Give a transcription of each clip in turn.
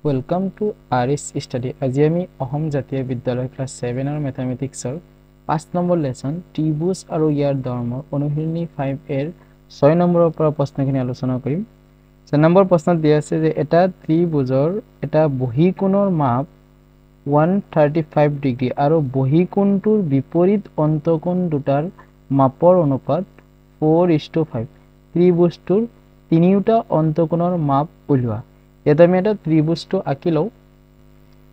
Welcome to RS Study. আজি আমি অসম জাতীয় বিদ্যালয় ক্লাস 7 আৰু ম্যাথমেটিক্সৰ 5 নম্বৰ লেসন ত্ৰিভুজ আৰু ইয়াৰ ধৰ্মৰ অনুশীলনী 5 এৰ 6 নম্বৰৰ পৰা প্ৰশ্নখিনি আলোচনা কৰিম। 6 নম্বৰ প্ৰশ্নত দিয়া আছে যে এটা ত্ৰিভুজৰ এটা বহিকোণৰ মাপ 135 ডিগ্ৰী আৰু বহিকোণটোৰ বিপৰীত অন্তকোণ দুটাৰ মাপৰ অনুপাত 4:5। ত্ৰিভুজটোৰ তিনিওটা অন্তকোণৰ মাপ উলিওৱা। এটা আমি এটা ত্ৰিভুজটো আঁকি লওঁ।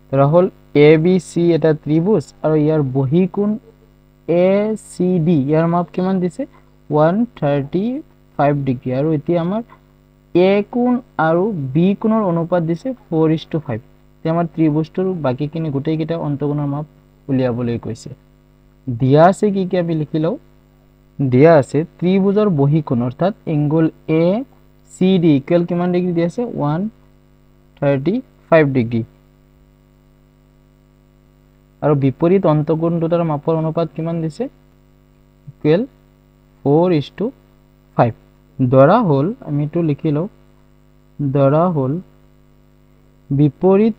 ধৰা হ'ল ABC এটা ত্ৰিভুজ আৰু ইয়াৰ বহিকোণ ACD ইয়াৰ মাপ কিমান দিছে 135 ডিগ্ৰী আৰু এতিয়া আমাৰ A কোণ আৰু B কোণৰ অনুপাত দিছে 4:5। এতিয়া আমাৰ ত্ৰিভুজটোৰ বাকিখিনি গোটেইকেইটা অন্তকোণৰ মাপ উলিয়াবলৈ কৈছে। দিয়া আছে কি কি আমি লিখি লওঁ। দিয়া আছে ত্ৰিভুজৰ বহিকোণ অৰ্থাৎ এংগল ACD ইকুৱেল কিমান ডিগ্ৰী দিয়া আছে 135 ডিগ্ৰী আৰু বিপৰীত অন্তকোণ দুটাৰ মাপৰ অনুপাত কিমান দিছে ইকুৱেল 4:5। ধৰা হ'ল আমি এটো লিখি লওঁ। ধৰা হ'ল বিপৰীত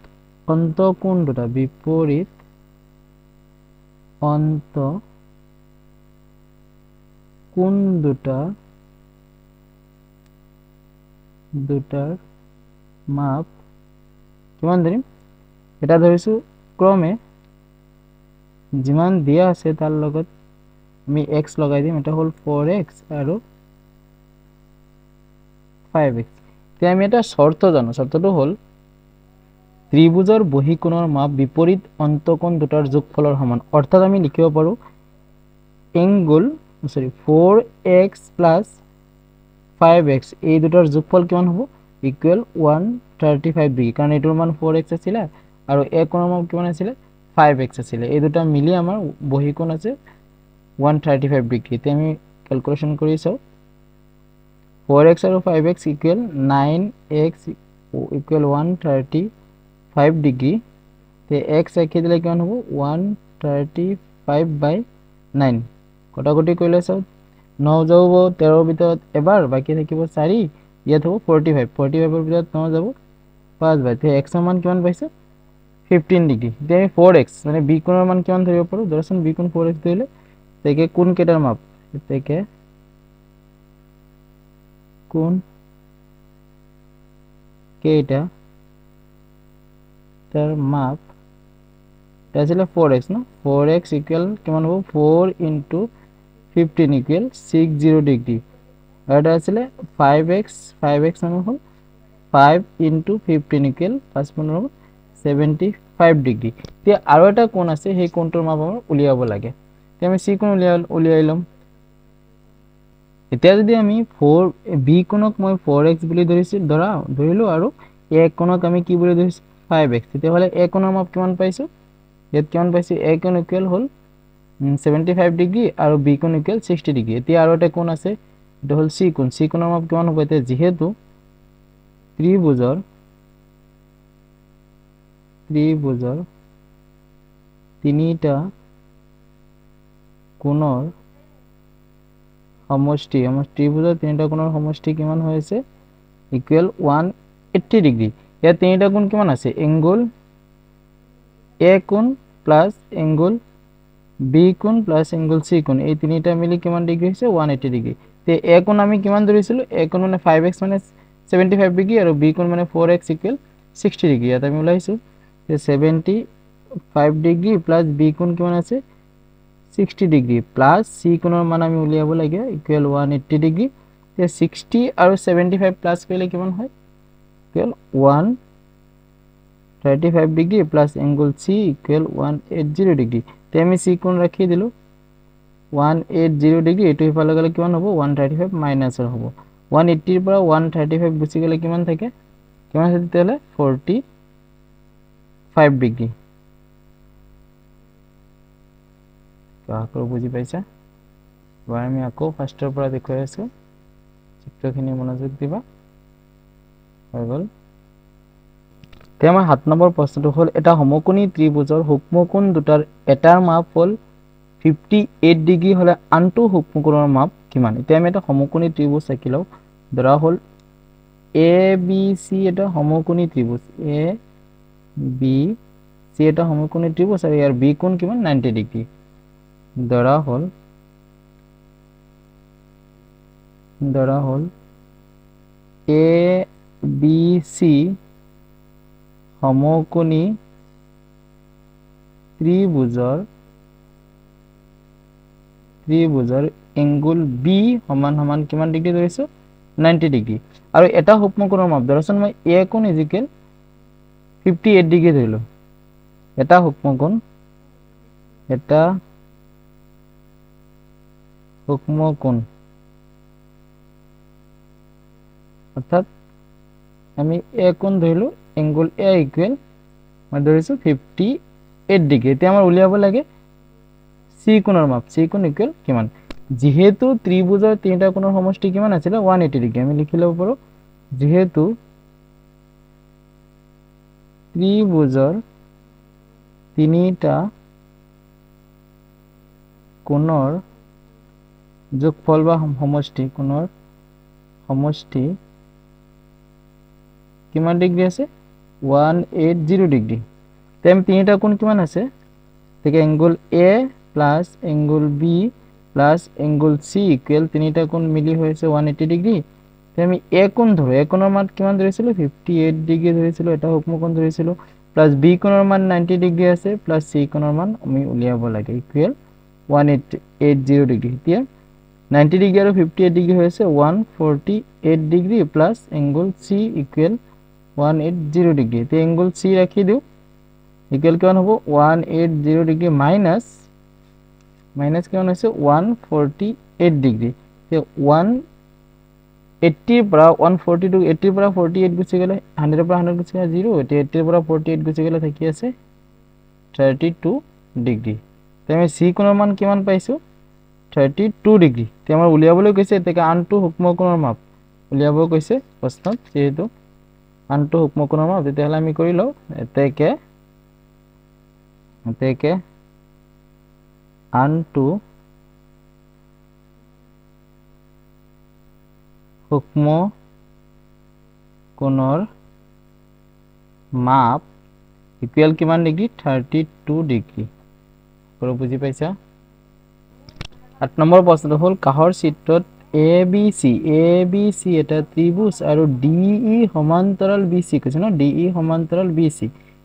অন্তকোণ দুটা দুটাৰ মাপ কিমান ধৰিম এটা ধৰিছো ক্ৰমে যিমান দিয়া আছে তাৰ লগত আমি x লগাই দিম। এটা হ'ল 4x আৰু 5x। এতিয়া আমি এটা শৰ্ত জানো। শৰ্তটো হ'ল ত্ৰিভুজৰ বহিকোণৰ মাপ বিপৰীত অন্তকোণ দুটাৰ যোগফলৰ সমান। অৰ্থাৎ আমি লিখিব পাৰো এংগল 4x + 5x এই দুটাৰ যোগফল কিমান হ'ব ইকুৱেল 135 ডিগ্ৰী কাৰণ এটোৰ মান 4x আছিল আৰু a কোণৰ মান কিমান আছিল 5x আছিল। এই দুটা মিলি আমাৰ বহিকোণ আছে 135 ডিগ্ৰী। তে আমি ক্যালকুলেশন কৰি চাও 4x আৰু 5x equal 9x equal 135 degree. তে x ৰাখি দিলে কিমান হ'ব 135/9 কটাকটি কৰিলে চাও 9 যাব 13 ভিতৰত এবাৰ বাকি থাকিব 4 ইয়াত হ'ব 45 45 ভিতৰত 9 যাব 5 বাই। তে x ৰ মান কিমান পাইছে 15 ডিগ্ৰী। তে আমি 4x মানে b কোণৰ মান কিমান ধৰিব পাৰো। ধৰচোন b কোণ 4x ধৰিলে তেকে কোণ কেটাৰ মাপ তেকে কোণ কেটা তাৰ মাপ তাছিলে 4x ন 4x ইকুৱেল কিমান হ'ব 4 * 15 ইকুৱেল 60 ডিগ্ৰী আৰু এটা আছিলে 5x মানে হ'ল 5 * 15 ইকুৱেল 5 75 ডিগ্ৰী। তে আৰু এটা কোণ আছে সেই কোণটোৰ মাপ আমাৰ উলিয়াব লাগে। তে আমি c কোণ উলিয়াই লম। এতিয়া যদি আমি b কোণক মই 4x বুলি ধৰিলো আৰু a কোণক আমি কি বুলি ধৰিছো 5x। তেতিয়া হলে a কোণৰ মাপ কিমান পাইছো ইয়াত কিমান পাইছো a কোণ ইকুৱেল হ'ল 75 ডিগ্ৰী আৰু b কোণ ইকুৱেল 60 ডিগ্ৰী। এতিয়া আৰু এটা কোণ আছে এটা হ'ল c কোণ। c কোণৰ মাপ কিমান হ'ব এতিয়া যেহেতু ত্ৰিভুজৰ তিনিটা কোণৰ সমষ্টি ত্ৰিভুজৰ তিনিটা কোণৰ সমষ্টি কিমান হৈছে ইকুৱেল 180 ডিগ্ৰী। ইয়াত তিনিটা কোণ কিমান আছে এংগল a কোণ প্লাস এংগল b কোণ প্লাস এংগল c কোণ এই তিনিটা মিলি কিমান ডিগ্ৰী হৈছে 180 ডিগ্ৰী। তে a কোণ আমি কিমান ধৰিছিলো a কোণ মানে 5x মানে 75 ডিগ্ৰী আৰু b কোণ মানে 4x ইকুৱেল 60 ডিগ্ৰী। ইয়াত আমি ওলাইছো তে 75 ডিগ্ৰী প্লাস b কোণ কিমান আছে 60 ডিগ্ৰী প্লাস c কোণৰ মান আমি উলিয়াব লাগে ইকুৱেল 180 ডিগ্ৰী। তে 60 আৰু 75 প্লাস কৰিলে কিমান হয় equal 135 degree plus angle c equal 180 degree. তে আমি c কোণ ৰাখি দিলো 180 ডিগ্ৰী এটো ইফালে গলে কিমান হ'ব 135 মাইনাস হ'ব 180 ৰ পৰা 135 গুচি গলে কিমান থাকে কিমান আছে তেতিয়ালে 45 ডিগ্ৰী। আকৌ বুজি পাইছা। এবাৰ আমি আকৌ ফাৰ্ষ্টৰ পৰা দেখুৱাই আছো চিত্ৰখিনি মনোযোগ দিবা হৈ গল। তে আমাৰ 7 নম্বৰ প্ৰশ্নটো হ'ল এটা সমকোণী ত্ৰিভুজৰ সূক্ষ্মকোণ দুটাৰ এটাৰ মাপ হ'ল 58 ডিগ্ৰী হলে আনটো সূক্ষ্মকোণৰ মাপ কিমান। এতিয়া আমি এটা সমকোণী ত্ৰিভুজ আঁকি লওঁ। ধৰা হ'ল ABC এটা সমকোণী ত্ৰিভুজ বি সি এটা সমকোণী ত্ৰিভুজ আৰু ইয়াৰ বি কোণ কিমান 90 ডিগ্ৰী ধৰা হ'ল এ বি সি সমকোণী ত্ৰিভুজৰ এংগুল বি সমান সমান কিমান ডিগ্ৰী ধৰিছো 90 ডিগ্ৰী আৰু এটা সমকোণৰ মাপ ধৰচোন মই এ কোণ ইজিকেল 58 ডিগ্ৰী ধৰিলো এটা সমকোণ অৰ্থাৎ আমি এ কোণ ধৰিলো এংগুল এ ইকুৱেল মই ধৰিছো 58 ডিগ্ৰী এতিয়া আমাৰ উলিয়াব লাগে সি কোণৰ মাপ সি কোণ ইকুৱেল কিমান যেহেতু ত্ৰিভুজৰ তিনিটা কোণৰ সমষ্টি কিমান আছিল 180 ডিগ্ৰী আমি লিখি ল'ব পাৰো যেহেতু ত্ৰিভুজৰ তিনিটা কোণৰ যোগফল বা সমষ্টি কোণৰ সমষ্টি কিমান ডিগ্ৰী আছে 180 ডিগ্ৰী তেম তিনিটা কোণ কিমান আছে ঠিক angle A plus angle B plus angle C equal তিনিটা কোণ মিলি হৈছে 180 ডিগ্ৰী তে আমি এ কোণ ধৰো এ কোণৰ মান কিমান ধৰিছিলো 58 ডিগ্ৰী ধৰিছিলো এটা সমকোণ ধৰিছিলো প্লাস বি কোণৰ মান 90 ডিগ্ৰী আছে প্লাস সি কোণৰ মান আমি উলিয়াব লাগে ইকুৱেল 180 ডিগ্ৰী এতিয়া 90 ডিগ্ৰী আৰু 58 ডিগ্ৰী হৈছে 148 degree plus angle C equal 180 degree তে এংগুল সি ৰাখি দিও ইকুৱেল কিমান হ'ব 180 ডিগ্ৰী মাইনাস কিমান হৈছে 148 ডিগ্ৰী তে 180 পৰা 142 80 পৰা 48 গুচি গলে 100 পৰা 100 গুচি গলে 0 এতে 80 পৰা 48 গুচি গলে থাকি আছে 32 ডিগ্ৰী তে আমি সি কোণৰ মান কিমান পাইছো 32 ডিগ্ৰী তে আমাৰ উলিয়াবলৈ কৈছে এতেকে আনটো সমকোণৰ মাপ উলিয়াব কৈছে প্ৰশ্নত যেহেতু আনটো সমকোণৰ মাপ তেতিয়াহলে আমি কৰি লও এতেকে আনটো সমকোণৰ মাপ ইকুৱেল কিমান ডিগ্ৰী 32 ডিগ্ৰী আৰু বুজি পাইছা 8 নম্বৰ প্ৰশ্নটো হ'ল কাহৰ চিত্ৰত ABC এটা ত্ৰিভুজ আৰু DE সমান্তৰাল BC কৈছে ন DE সমান্তৰাল BC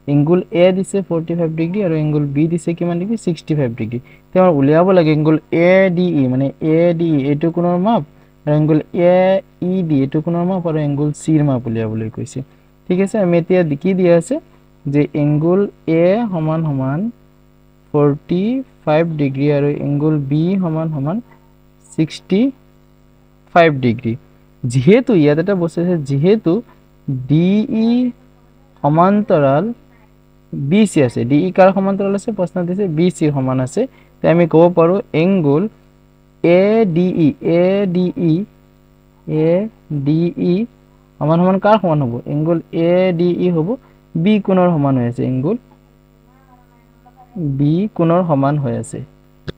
এংগুল A দিছে 45 ডিগ্ৰী আৰু এংগুল B দিছে কিমান ডিগ্ৰী 65 ডিগ্ৰী তে আমাৰ উলিয়াব লাগে এংগুল ADE মানে ADE এটো কোণৰ মাপ আৰু এংগুল AED এটো কোণৰ মাপ আৰু এংগুল C ৰ মাপ উলিয়াবলৈ কৈছে ঠিক আছে আমি এতিয়া কি দিয়া আছে যে এংগুল A সমান সমান 45 ডিগ্ৰী আৰু এংগুল B সমান সমান 65 ডিগ্ৰী যেহেতু ইয়াত এটা বস্তু আছে যেহেতু DE সমান্তৰাল BC আছে DE কাৰ সমান্তৰাল আছে প্ৰশ্ন দিছে BC ৰ সমান আছে তে আমি ক'ব পাৰো এংগুল ADE সমান সমান কাৰ সমান হ'ব এংগুল ADE হ'ব B কোণৰ সমান হৈ আছে এংগুল B কোণৰ সমান হৈ আছে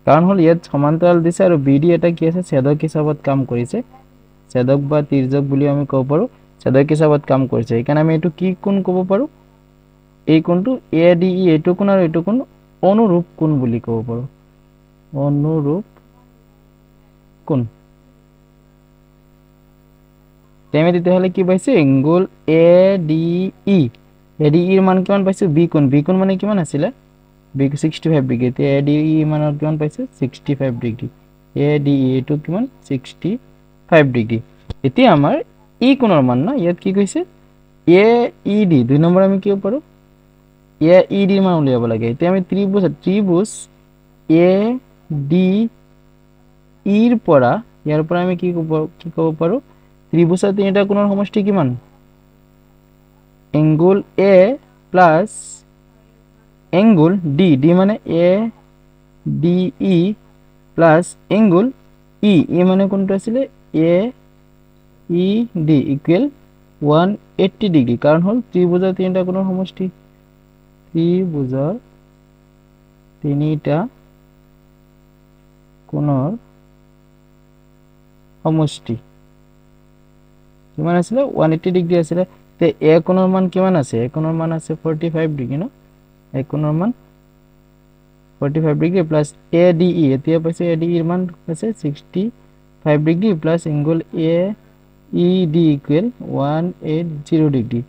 কাৰণ হল ইয়াত সমান্তৰাল দিছে আৰু BD এটা কি আছে ছেদক হিচাপত কাম কৰিছে ছেদক বা তিৰ্যক বুলি আমি ক'ব পাৰো ছেদক হিচাপত কাম কৰিছে এইকাৰণে আমি এটো কি কোণ ক'ব পাৰো এই কোণটো ADE এটো কোণ আৰু এটো কোণ অনুৰূপ কোণ বুলি ক'ব পাৰো অনুৰূপ কোণ তেমে তেতিয়াহলে কি পাইছে এংগুল ADE এর মান কিমান পাইছো B কোণ মানে কিমান আছিল B 65 ডিগ্ৰী তে ADE মানৰ কিমান পাইছে 65 ডিগ্ৰী ADE এটো কিমান 65 ডিগ্ৰী এতিয়া আমাৰ ই কোণৰ মান না ইয়াত কি কৈছে AED দুই নম্বৰ আমি কি পাৰো AED মান উলিয়াব লাগে এতিয়া আমি ত্ৰিভুজ ADE ৰ পৰা ইয়াৰ পৰা আমি কি ক'ব পাৰো ত্ৰিভুজৰ তিনিটা কোণৰ সমষ্টি কিমান angle A plus angle D মানে ADE প্লাস এংগুল E মানে কোনটো আছিল AED ইকুৱেল 180 ডিগ্ৰী কাৰণ হল ত্ৰিভুজৰ তিনিটা কোণৰ সমষ্টি ত্ৰিভুজৰ তিনিটা কোণৰ সমষ্টি কিমান আছিল 180 ডিগ্ৰী আছিল তে এ কোণৰ মান কিমান আছে এ কোণৰ মান আছে 45 ডিগ্ৰী ন এ কোণৰ মান 45 ডিগ্ৰী প্লাস ADE এতিয়া পাইছে ADE এৰ মান আছে 65 degree plus angle AED equal 180 degree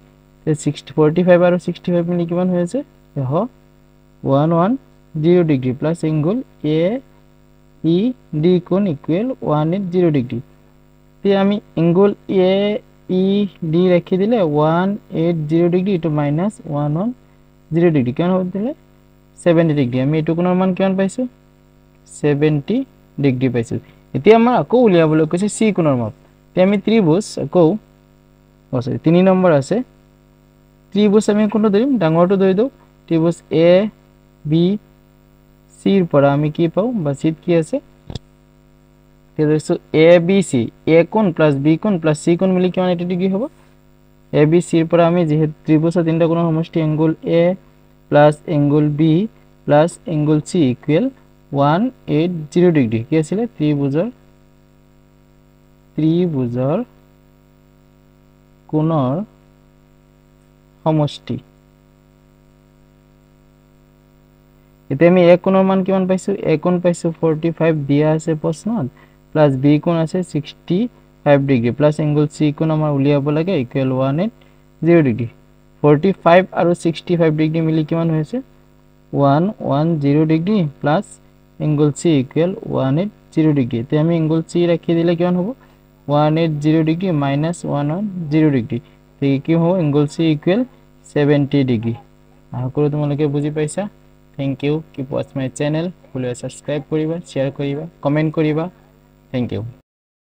তে 45 আৰু 65 মিলি কিমান হৈ আছে এহ 110 ডিগ্ৰী প্লাস এংগল AED কোণ ইকুয়াল 180 ডিগ্ৰী তে আমি এংগল AED ৰাখি দিলে 180 ডিগ্ৰী টু মাইনাস 110 ডিগ্ৰী কেন হ'ব দিলে 70 ডিগ্ৰী আমি এটু কোণৰ মান কিমান পাইছো 70 ডিগ্ৰী পাইছো এতিয়া আমাৰ আকৌ উলিয়াবলৈ কৈছে সি কোণৰ মাপ তে আমি ত্ৰিভুজ আকৌ সৰি 3 নম্বৰ আছে ত্ৰিভুজ আমি কোনটো ধৰিম ডাঙৰটো ধৰি দিও ত্ৰিভুজ A B C এৰ পৰা আমি কি পাও বা সিত কি আছে তে ধৰিছো ABC A কোণ প্লাস B কোণ প্লাস C কোণ মিলি কিমান 80 ডিগ্ৰী হ'ব ABC এৰ পৰা আমি যেহেতু ত্ৰিভুজৰ তিনটা কোণৰ সমষ্টি angle A plus angle B plus angle C equal 180 degree কি আছিল ত্ৰিভুজৰ কোণৰ সমষ্টি এতে আমি A কোণৰ মান কিমান পাইছো A কোণ পাইছো 45 দিয়া আছে প্ৰশ্নত প্লাস B কোণ আছে 65 ডিগ্ৰী প্লাস এংগল C কোণ আমাৰ উলিয়াব লাগে ইকুয়াল 180 ডিগ্ৰী 45 আৰু 65 ডিগ্ৰী মিলি কিমান হৈছে 110 degree plus angle C equal 180 degree তে আমি এংগল C ৰাখি দিলে কিমান হ'ব 180 ডিগ্ৰী মাইনাস 110 ডিগ্ৰী তে কি হ'ব এংগল C ইকুয়াল 70 ডিগ্ৰী আশা কৰো তোমালোকে বুজি পাইছা thank you keep watch my channel ফুলে সাবস্ক্রাইব করিবা শেয়ার করিবা কমেন্ট করিবা থ্যাংক ইউ